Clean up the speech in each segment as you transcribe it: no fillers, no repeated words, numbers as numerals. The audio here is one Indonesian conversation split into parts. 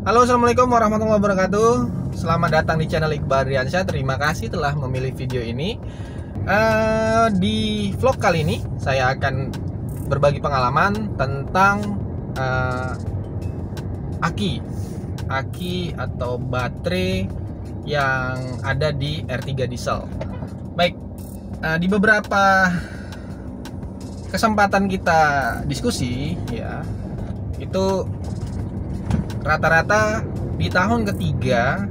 Halo, assalamualaikum warahmatullahi wabarakatuh. Selamat datang di channel Iqbal Riansyah. Terima kasih telah memilih video ini. Di vlog kali ini saya akan berbagi pengalaman tentang aki atau baterai yang ada di R3 diesel. Baik, di beberapa kesempatan kita diskusi ya, itu rata-rata di tahun ketiga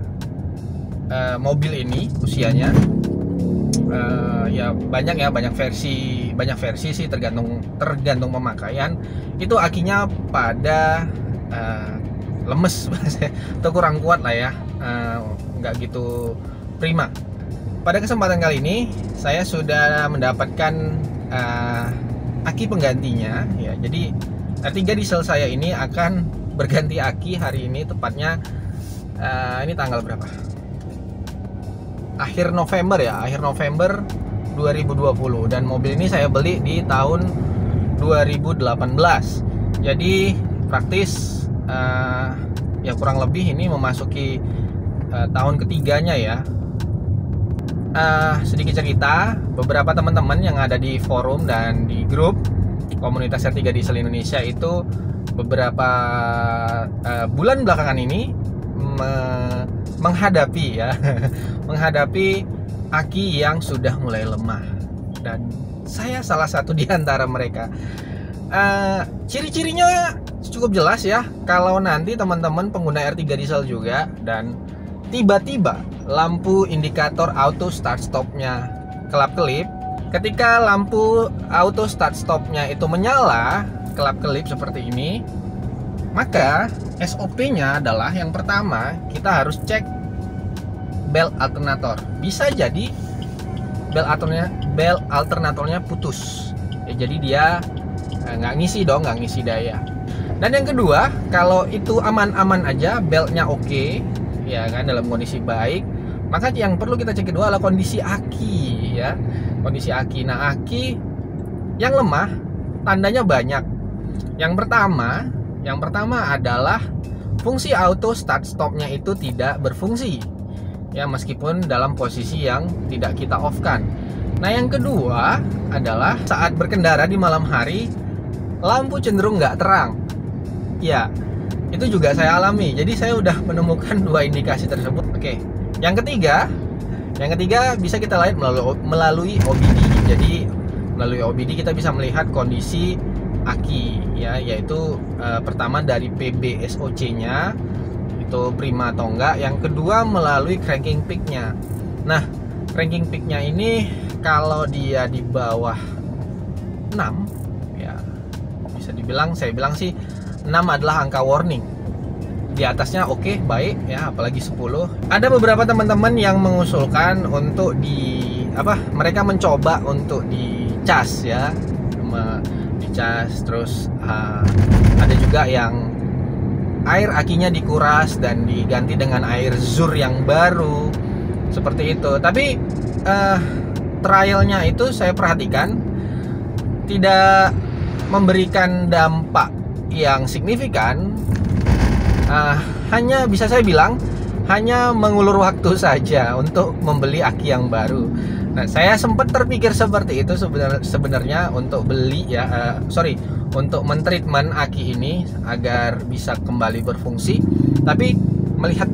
mobil ini usianya ya banyak versi sih, tergantung pemakaian. Itu akinya pada lemes atau kurang kuat lah ya, nggak gitu prima. Pada kesempatan kali ini saya sudah mendapatkan aki penggantinya ya. Jadi R3 diesel saya ini akan berganti aki hari ini, tepatnya ini tanggal berapa? Akhir November 2020, dan mobil ini saya beli di tahun 2018. Jadi praktis ya kurang lebih ini memasuki tahun ketiganya ya. Sedikit cerita, beberapa teman-teman yang ada di forum dan di grup komunitas R3 Diesel Indonesia itu beberapa bulan belakangan ini menghadapi aki yang sudah mulai lemah, dan saya salah satu di antara mereka. Ciri-cirinya cukup jelas ya. Kalau nanti teman-teman pengguna R3 diesel juga dan tiba-tiba lampu indikator auto start stopnya kelap-kelip, ketika lampu auto start stopnya itu menyala kelap-kelip seperti ini, maka SOP-nya adalah yang pertama kita harus cek bel alternator. Bisa jadi bel alternatornya putus ya, jadi dia nggak ngisi daya. Dan yang kedua, kalau itu aman-aman aja, beltnya oke ya kan, dalam kondisi baik, maka yang perlu kita cek kedua adalah kondisi aki ya, kondisi aki. Nah, aki yang lemah tandanya banyak. Yang pertama adalah fungsi auto start stopnya itu tidak berfungsi ya, meskipun dalam posisi yang tidak kita off-kan. Nah, yang kedua adalah saat berkendara di malam hari, lampu cenderung nggak terang ya. Itu juga saya alami, jadi saya udah menemukan dua indikasi tersebut. Oke, yang ketiga bisa kita lihat melalui OBD. Jadi melalui OBD kita bisa melihat kondisi aki ya, yaitu pertama dari PBSOC-nya itu prima atau enggak. Yang kedua melalui cranking peak-nya. Nah, cranking peak-nya ini kalau dia di bawah 6 ya, bisa dibilang, saya bilang sih 6 adalah angka warning. Di atasnya oke, baik ya, apalagi 10. Ada beberapa teman-teman yang mengusulkan untuk mereka mencoba untuk dicas ya, terus ada juga yang air akinya dikuras dan diganti dengan air zur yang baru seperti itu. Tapi trialnya itu saya perhatikan tidak memberikan dampak yang signifikan. Hanya bisa saya bilang hanya mengulur waktu saja untuk membeli aki yang baru. Nah, saya sempat terpikir seperti itu sebenarnya untuk beli ya, untuk mentreatment aki ini agar bisa kembali berfungsi. Tapi melihat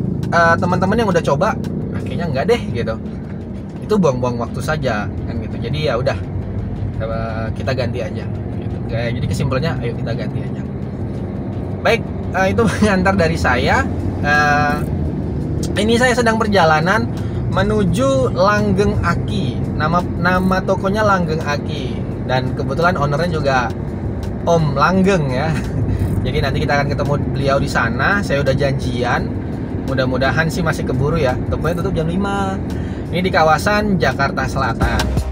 teman-teman yang udah coba, akhirnya enggak deh gitu. Itu buang-buang waktu saja kan gitu. Jadi ya udah, kita ganti aja gitu. Jadi kesimpulannya ayo kita ganti aja. Baik, itu pengantar dari saya. Ini saya sedang perjalanan menuju Langgeng Aki. Nama tokonya Langgeng Aki, dan kebetulan ownernya juga Om Langgeng ya. Jadi nanti kita akan ketemu beliau di sana. Saya udah janjian. Mudah-mudahan sih masih keburu ya. Tokonya tutup jam 5. Ini di kawasan Jakarta Selatan.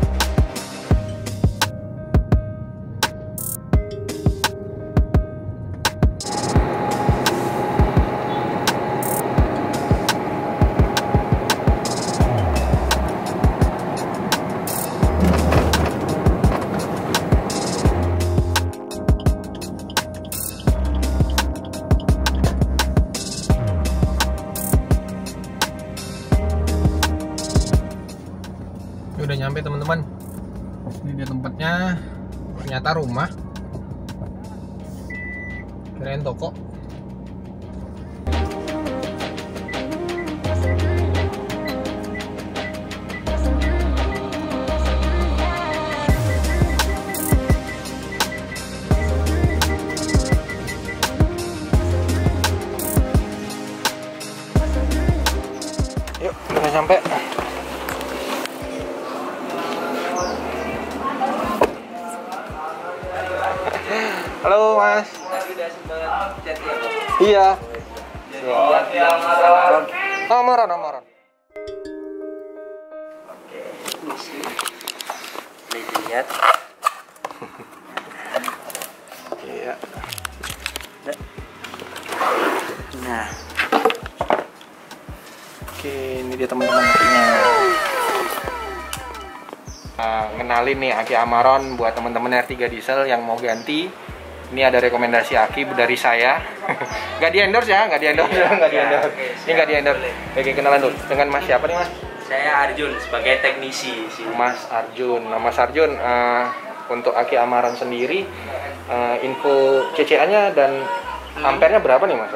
nyampe teman-teman. Ini dia tempatnya. Ternyata rumah. Kirain toko. Yuk, udah sampai. Halo Mas. Iya. Amaran. Oke, ini dilihat. Iya. Nah, Oke, ini dia teman-teman akinya. Ngenalin nih aki Amaron buat teman-teman R3 diesel yang mau ganti. Ini ada rekomendasi aki dari saya. Nggak di endorse ya, nggak di endorse. Ini nggak di endorse. Oke, kenalan dulu. Dengan Mas siapa nih Mas? saya Arjun sebagai teknisi sih. Mas Arjun. Nah Mas Arjun, untuk aki Amaron sendiri, info CCA-nya dan ampernya berapa nih Mas?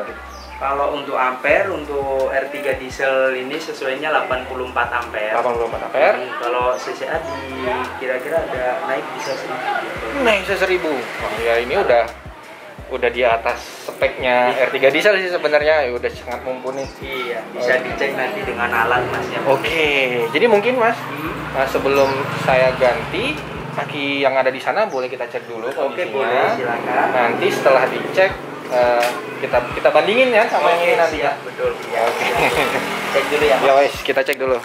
Kalau untuk ampere, untuk R3 diesel ini sesuainya 84 ampere. 84 ampere. Kalau CCA di kira-kira ada naik bisa 1000 gitu. Naik 1000. Wah, ya ini udah di atas speknya R3 diesel sih sebenarnya, ya udah sangat mumpuni. Iya, bisa dicek nanti dengan alat Mas ya. Oke, jadi mungkin Mas, sebelum saya ganti aki yang ada di sana boleh kita cek dulu kondisinya. Oke, boleh, silakan. Nanti setelah dicek kita bandingin ya sama yang ini nanti ya. Betul. Ya, Oke. cek dulu ya. Ya wes, kita cek dulu.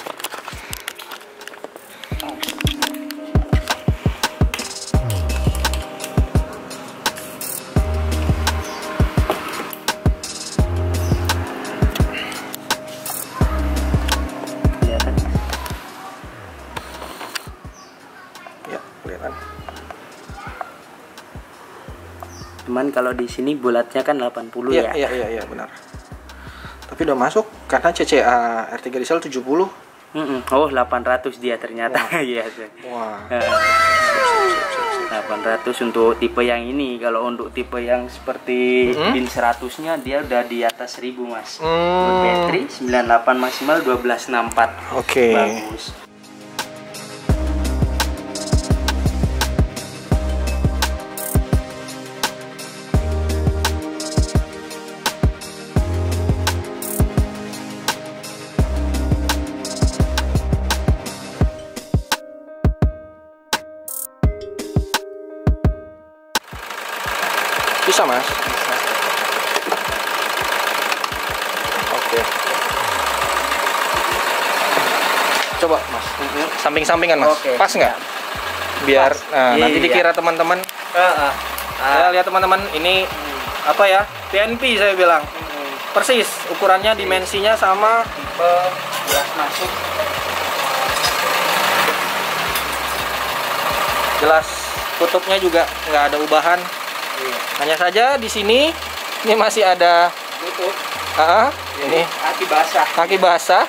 Ya, kelihatan. Cuman kalau di sini bulatnya kan 80 Iya, ya. iya, benar. Tapi udah masuk karena CCA R3 diesel 70. Oh, 800 dia ternyata. Iya. Wah. 800 untuk tipe yang ini. Kalau untuk tipe yang seperti bin 100-nya dia udah di atas 1000, Mas. Untuk battery 98 maksimal 1264. Oke. Bagus. Bisa Mas? Oke. Coba Mas, samping-sampingan Mas, Oke. pas nggak? Biar nanti Iya. dikira teman-teman. Ya lihat teman-teman, ini apa ya? TNP saya bilang. Persis, ukurannya, dimensinya sama. Jelas masuk. Jelas kutubnya juga nggak ada ubahan. Hanya saja di sini ini masih ada Tutup. ini Kaki basah. kaki basah.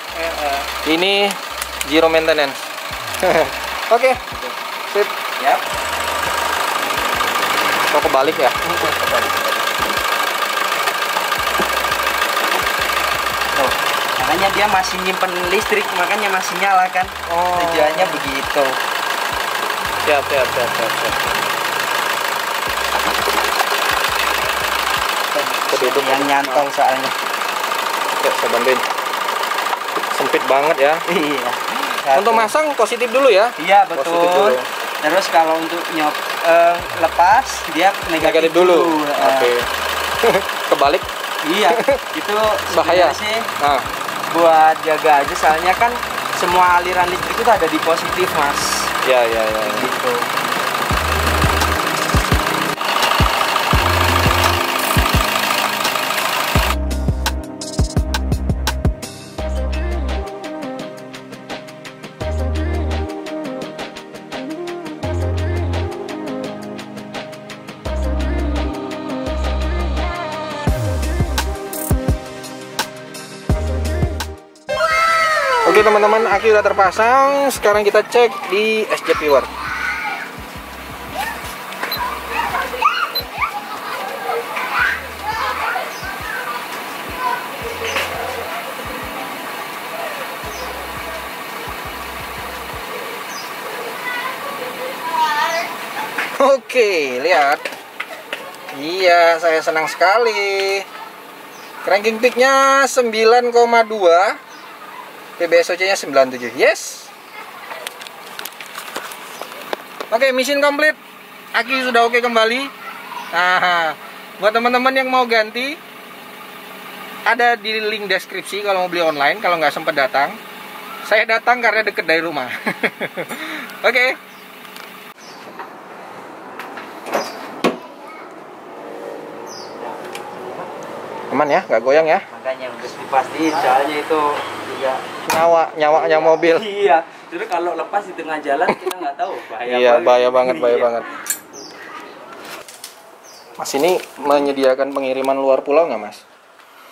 Ini zero maintenance. Oke. Sip. Yap. Kok kebalik ya? Tuh. Makanya dia masih nyimpen listrik, makanya masih nyala kan. Oh. Tujuannya begitu. Siap. Keduduk Yang nyantol soalnya. Ya, saya bantuin. Sempit banget ya. Iya. Untuk masang positif dulu ya. Iya Positif betul. dulu. Terus kalau untuk lepas dia negatif dulu. dulu. Oke. Kebalik. Iya. Itu Bahaya. sebenarnya sih Nah, buat jaga aja, soalnya kan semua aliran listrik itu ada di positif, Mas. ya. Gitu. Oke Oke teman-teman, aki udah terpasang. Sekarang kita cek di SJ Pure. Oke, lihat. Iya, saya senang sekali. Cranking peak-nya 9,2, PBSOC-nya 97. Yes. Oke, mission complete. Aki sudah oke kembali. Nah, buat teman-teman yang mau ganti, ada di link deskripsi kalau mau beli online. Kalau nggak sempat datang, saya datang karena deket dari rumah. Oke. Aman ya, nggak goyang ya? Makanya harus dipastiin, soalnya itu juga nyawanya mobil. Iya, jadi kalau lepas di tengah jalan kita nggak tahu, bahaya. Iya, banget. bahaya banget, bahaya Iya. banget. Mas ini menyediakan pengiriman luar pulau nggak, Mas?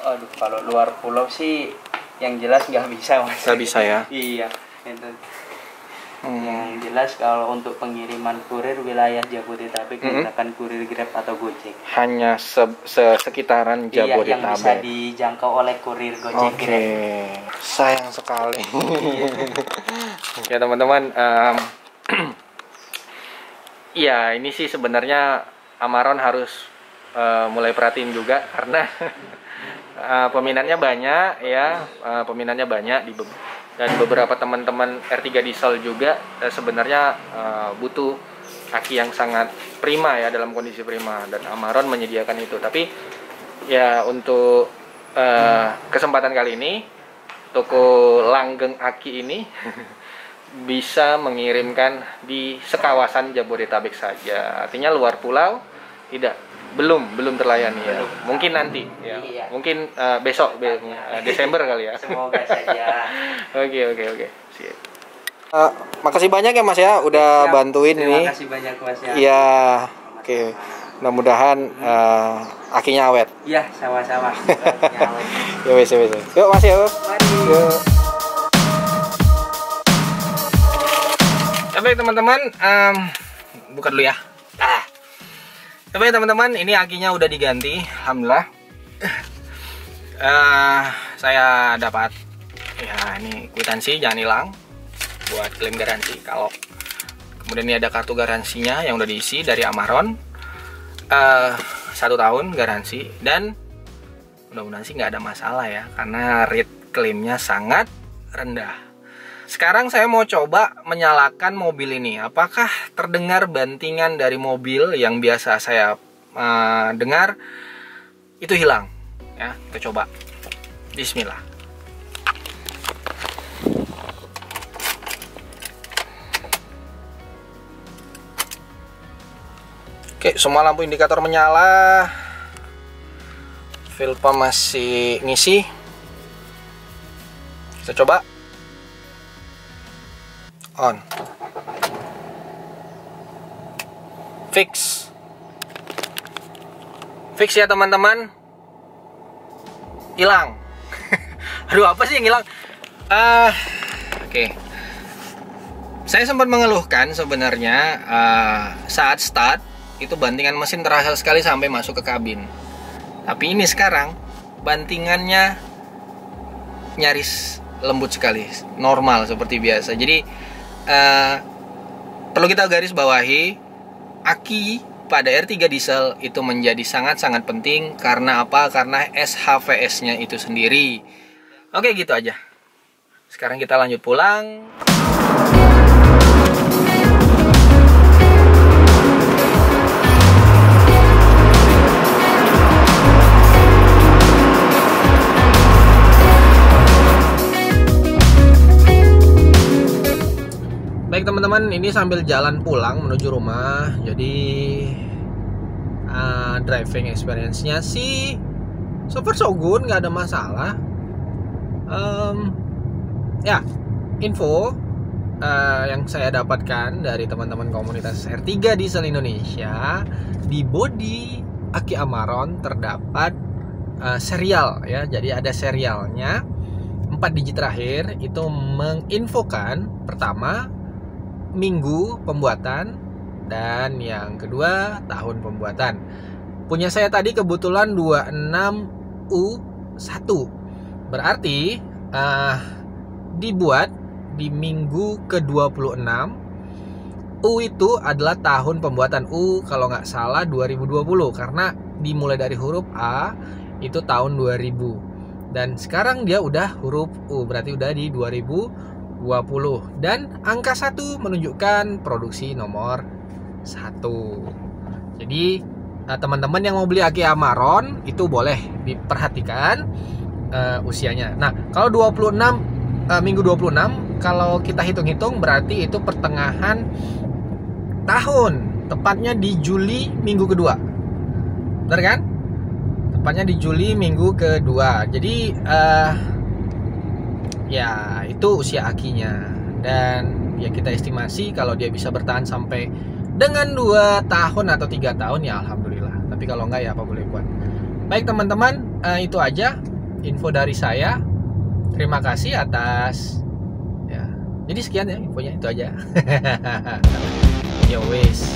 Aduh, kalau luar pulau sih yang jelas nggak bisa, Mas. Nggak bisa ya? Iya, itu. Yang jelas kalau untuk pengiriman kurir wilayah Jabodetabek menggunakan kurir Grab atau Gojek. Hanya sekitaran Iya, yang bisa Jabodetabek. dijangkau oleh kurir Gojek Oke, Grab. sayang sekali. Ya teman-teman, ya ini sih sebenarnya Amaron harus mulai perhatiin juga karena peminatnya banyak ya, peminatnya banyak dan beberapa teman-teman R3 diesel juga sebenarnya butuh aki yang sangat prima ya, dalam kondisi prima, dan Amaron menyediakan itu. Tapi ya untuk kesempatan kali ini toko langgeng aki ini bisa mengirimkan di sekawasan Jabodetabek saja. Artinya luar pulau belum terlayani ya. Mungkin nanti ya. Iya. Mungkin besok Desember kali ya. Semoga saja. Oke. Siap. Makasih banyak ya Mas ya udah Siap. bantuin ini. Terima kasih banyak Mas ya. Iya. Oke. Mudah-mudahan akinya awet. Iya, sama-sama. Akinya awet. Ya wes. Yuk Mas ya. Mari. Yuk. Baik teman-teman, buka dulu ya. Baik teman-teman, ini akinya udah diganti, alhamdulillah. Saya dapat ya ini kwitansi, jangan hilang, buat klaim garansi. Kalau kemudian ini ada kartu garansinya yang udah diisi dari Amaron, 1 tahun garansi, dan mudah-mudahan sih nggak ada masalah ya, karena rate klaimnya sangat rendah. Sekarang saya mau coba menyalakan mobil ini. Apakah terdengar bantingan dari mobil yang biasa saya dengar itu hilang? Ya, kita coba. Bismillah. Oke, semua lampu indikator menyala. Fuel pump masih ngisi. Kita coba. On. Fix ya teman-teman. Hilang. Aduh, apa sih yang hilang? Oke. Saya sempat mengeluhkan sebenarnya saat start itu bantingan mesin terasa sekali sampai masuk ke kabin. Tapi ini sekarang bantingannya nyaris lembut sekali, normal seperti biasa. Jadi perlu kita garis bawahi, aki pada R3 diesel itu menjadi sangat-sangat penting. Karena apa? Karena SHVS nya itu sendiri. Oke, gitu aja. Sekarang kita lanjut pulang. Baik teman-teman, ini sambil jalan pulang menuju rumah. Jadi driving experience-nya sih so far so good, nggak ada masalah. Ya, info yang saya dapatkan dari teman-teman komunitas R3 Diesel Indonesia, di bodi aki Amaron terdapat serial ya. Jadi ada serialnya. 4 digit terakhir itu menginfokan pertama minggu pembuatan dan yang kedua tahun pembuatan. Punya saya tadi kebetulan 26U1. Berarti dibuat di minggu ke-26. U itu adalah tahun pembuatan. U kalau nggak salah 2020 karena dimulai dari huruf A itu tahun 2000. Dan sekarang dia udah huruf U, berarti udah di 2020. Dan angka 1 menunjukkan produksi nomor 1. Jadi teman-teman yang mau beli Aki Amaron itu boleh diperhatikan usianya. Nah, kalau 26 minggu 26 kalau kita hitung-hitung berarti itu pertengahan tahun, tepatnya di Juli minggu kedua. Benar kan? Tepatnya di Juli minggu kedua. Jadi ya itu usia Akinya. Dan ya kita estimasi kalau dia bisa bertahan sampai dengan 2 tahun atau 3 tahun ya alhamdulillah. Tapi kalau enggak ya apa boleh buat. Baik teman-teman, itu aja info dari saya. Terima kasih atas ya. Jadi sekian ya infonya, itu aja. Ya wes.